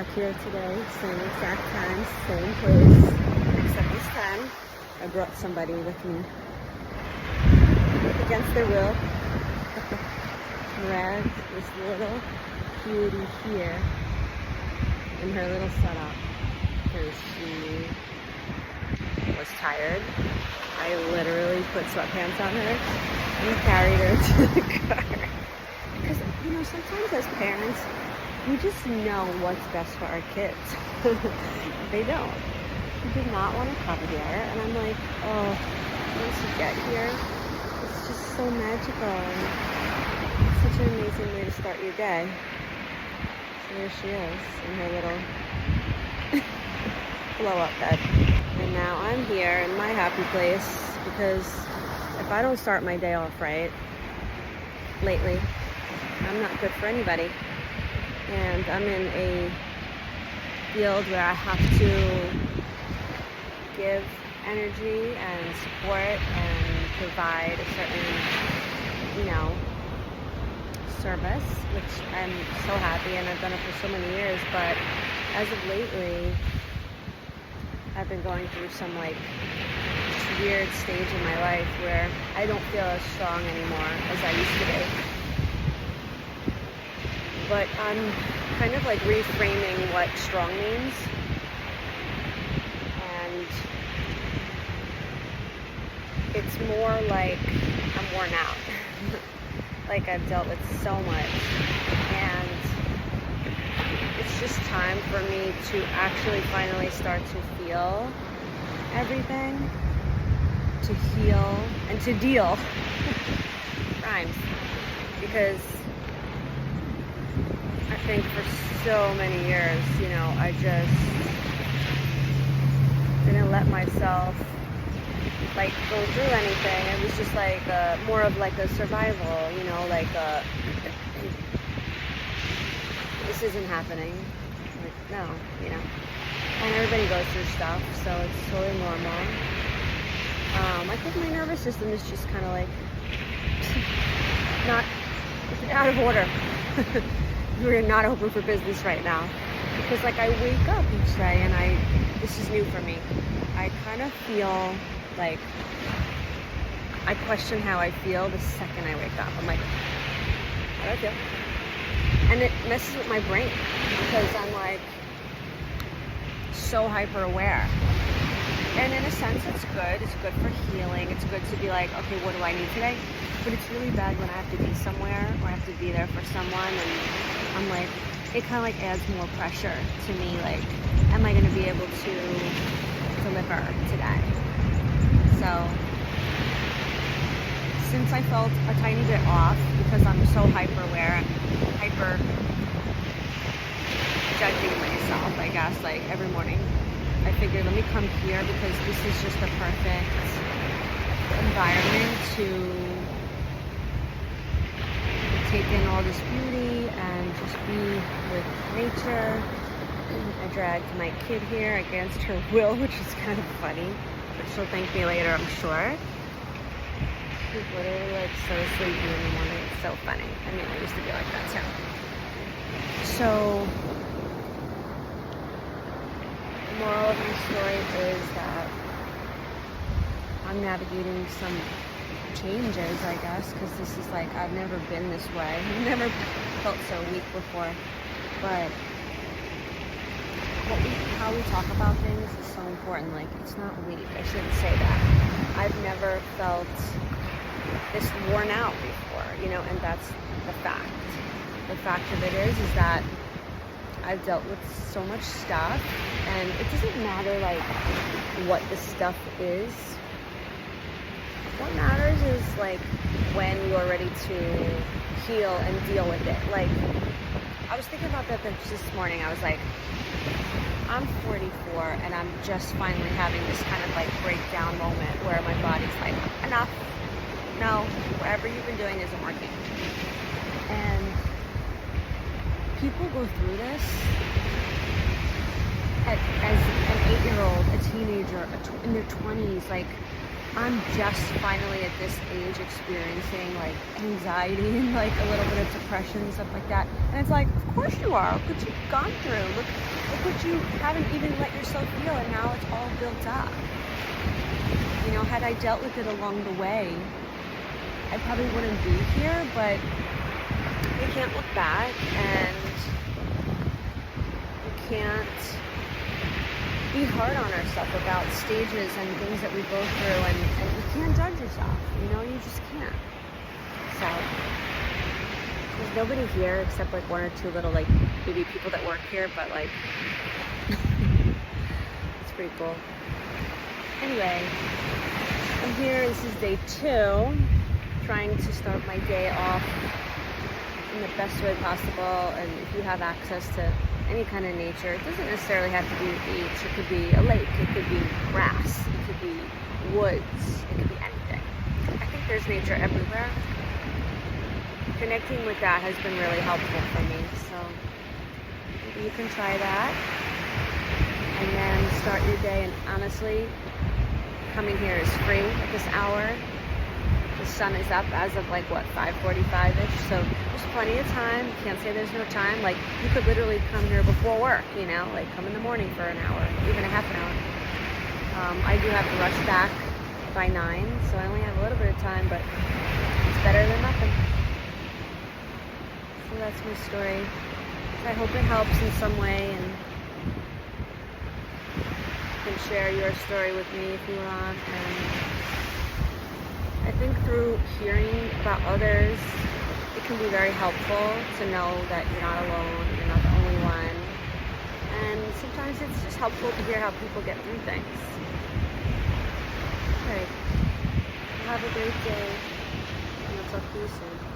back here today, same exact time, same place, except this time I brought somebody with me against their will. Dragged this little cutie here in her little setup because she was tired. I literally put sweatpants on her and carried her to the car. Because, you know, sometimes as parents, we just know what's best for our kids. They don't. She did not want to come here. And I'm like, oh, once you get here, it's just so magical. And such an amazing way to start your day. So there she is in her little blow-up bed. And now I'm here in my happy place because if I don't start my day off right, lately, I'm not good for anybody. And I'm in a field where I have to give energy and support and provide a certain, you know, service, which I'm so happy, and I've done it for so many years. But as of lately, I've been going through some like weird stage in my life where I don't feel as strong anymore as I used to be. But I'm kind of like reframing what strong means. And it's more like I'm worn out. Like I've dealt with so much. And it's just time for me to actually finally start to feel everything, to heal, and to deal. Rhymes. Because I think for so many years, you know, I just didn't let myself like go through anything. It was just like more of like a survival, you know, like this isn't happening. Like, no, you know. And everybody goes through stuff, so it's totally normal. I think my nervous system is just kind of like not out of order. We're not open for business right now because like I wake up each day and this is new for me. I kind of feel like I question how I feel the second I wake up. I'm like, how do I feel? And it messes with my brain because I'm like so hyper aware. And in a sense, it's good. It's good for healing. It's good to be like, okay, what do I need today? But it's really bad when I have to be somewhere or I have to be there for someone. And I'm like, it kind of like adds more pressure to me. Like, am I going to be able to deliver today? So, since I felt a tiny bit off because I'm so hyper aware and hyper judging myself, I guess, like every morning, I figured let me come here because this is just the perfect environment to take in all this beauty and just be with nature. I dragged my kid here against her will, which is kind of funny, but she'll thank me later, I'm sure. She's literally like so sleepy in the morning. It's so funny. I mean, I used to be like that too. So the moral of my story is that I'm navigating some changes, I guess, because this is like, I've never been this way. I've never felt so weak before. But how we talk about things is so important. Like, it's not weak. I shouldn't say that. I've never felt this worn out before, you know, and that's the fact. The fact of it is that I've dealt with so much stuff, and it doesn't matter like what the stuff is. What matters is like when you're ready to heal and deal with it. Like, I was thinking about that this morning. I was like, I'm 44 and I'm just finally having this kind of like breakdown moment where my body's like, enough. No, whatever you've been doing isn't working. And people go through this as an 8-year-old, a teenager, in their 20s, like I'm just finally at this age experiencing like anxiety and like a little bit of depression and stuff like that. And it's like, of course you are. Look what you've gone through. Look what you haven't even let yourself feel, and now it's all built up. You know, had I dealt with it along the way, I probably wouldn't be here, but we can't look back, and we can't be hard on ourselves about stages and things that we go through, and you can't judge yourself, you know, you just can't. So there's nobody here except like one or two little like maybe people that work here, but like it's pretty cool. Anyway, I'm here. This is day 2, trying to start my day off in the best way possible. And if you have access to any kind of nature, it doesn't necessarily have to be the beach. It could be a lake, it could be grass, it could be woods, it could be anything. I think there's nature everywhere. Connecting with that has been really helpful for me, so maybe you can try that and then start your day. And honestly, coming here is free at this hour. The sun is up as of like what, 5:45ish, so there's plenty of time. You can't say there's no time. Like, you could literally come here before work, you know, like come in the morning for an hour, even a half an hour. I do have to rush back by 9, so I only have a little bit of time, but it's better than nothing. So that's my story. I hope it helps in some way, and you can share your story with me if you want. And I think through hearing about others, it can be very helpful to know that you're not alone, you're not the only one. And sometimes it's just helpful to hear how people get through things. Alright, have a great day, and I'll talk to you soon.